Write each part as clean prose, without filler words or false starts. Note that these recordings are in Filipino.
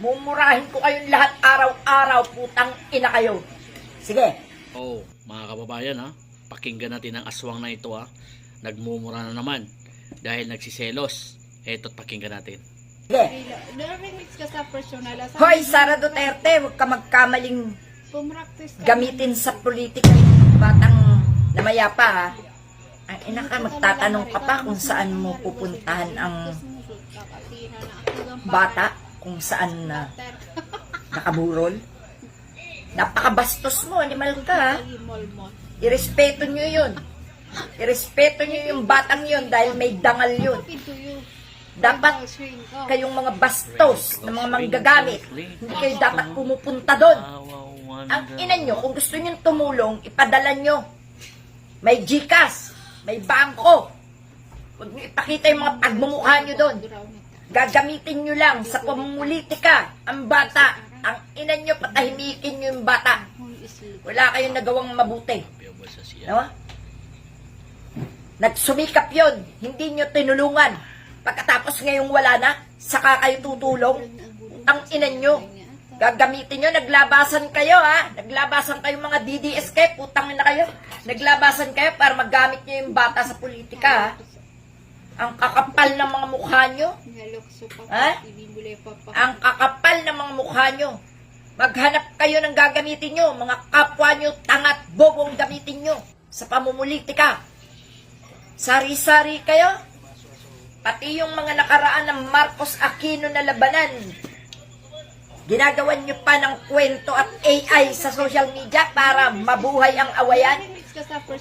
Mumurahin ko kayong lahat araw-araw, putang ina kayo. Sige. Oh, mga kababayan ha, pakinggan natin ang aswang na ito ha. Nagmumura na naman dahil nagsiselos. Eto't pakinggan natin. Sige. Narinig ka sa personal. Hoy, Sara Duterte, huwag ka magkamaling Pumractice ka. gamitin sa politika yung batang namayapa ha. Ang ina ka, magtatanong ka pa kung saan mo pupuntahan ang bata, kung saan nakaburol. Napakabastos mo, animal ka ha. Irespeto nyo yun. Irespeto nyo yung batang yun dahil may dangal yun. Dapat kayong mga bastos na mga manggagamit, hindi kayo dapat pumupunta doon. Ang ina nyo, kung gusto nyo tumulong, ipadala nyo. May GCash, may bangko. Huwag nyo ipakita yung mga pagmumukha nyo doon. Gagamitin nyo lang sa pamumulitika ang bata. Ang ina nyo, patahimikin nyo yung bata. Wala kayong nagawang mabuti. No? Nagsumikap yun, hindi nyo tinulungan. Pagkatapos ngayong wala na, saka kayo tutulong. Ang ina nyo, gagamitin nyo, naglabasan kayo ha. Naglabasan kayo mga DDSK, putang na kayo. Naglabasan kayo para magamit nyo yung bata sa politika ha. Ang kakapal ng mga mukha nyo. Ha? Ang kakapal ng mga mukha nyo. Maghanap kayo ng gagamitin nyo. Mga kapwa nyo, tangat, bobong gamitin nyo sa pamumulitika. Sari-sari kayo. Pati yung mga nakaraan ng Marcos Aquino na labanan. Ginagawan nyo pa ng kwento at AI sa social media para mabuhay ang awayan.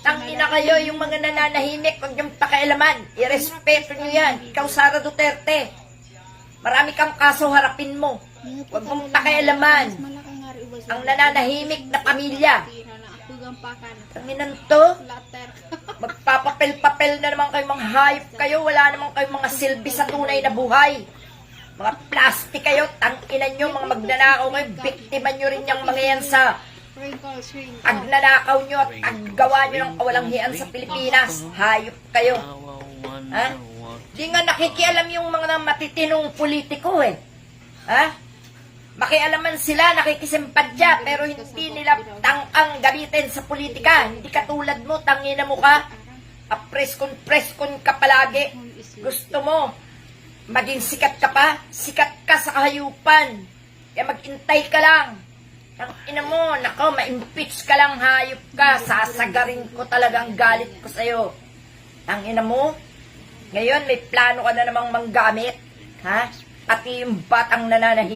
Tangina kayo, yung mga nananahimik, huwag niyong pakialaman. Irespeto niyo yan. Ikaw, Sara Duterte. Marami kang kaso, harapin mo. Huwag mong pakialaman. Ang nananahimik na pamilya. Tanginan to. Magpapapel-papel na naman kayo, mga hayop kayo. Wala naman kayo mga silbi sa tunay na buhay. Mga plastic kayo. Tanginan nyo, mga magnanakaw kayo. Biktima nyo rin yung mga yan sa pagnanakaw nyo at paggawa nyo ng kawalang hiyan sa Pilipinas. Hayop kayo. Ha? Di nga nakikialam yung mga matitinong politiko eh. Ha? Makialaman sila, nakikisimpadya, pero hindi nila tangkang gamitin sa politika. Hindi katulad mo, tangina mo ka. Preskon ka palagi. Gusto mo maging sikat ka pa? Sikat ka sa kahayupan. Kaya maghintay ka lang. Ang ina mo, nako, ma-impeach ka lang, hayop ka. Sasagarin ko talagang galit ko sa'yo. Ang ina mo, ngayon may plano ka na namang manggamit. Ha? Pati yung batang nananahi.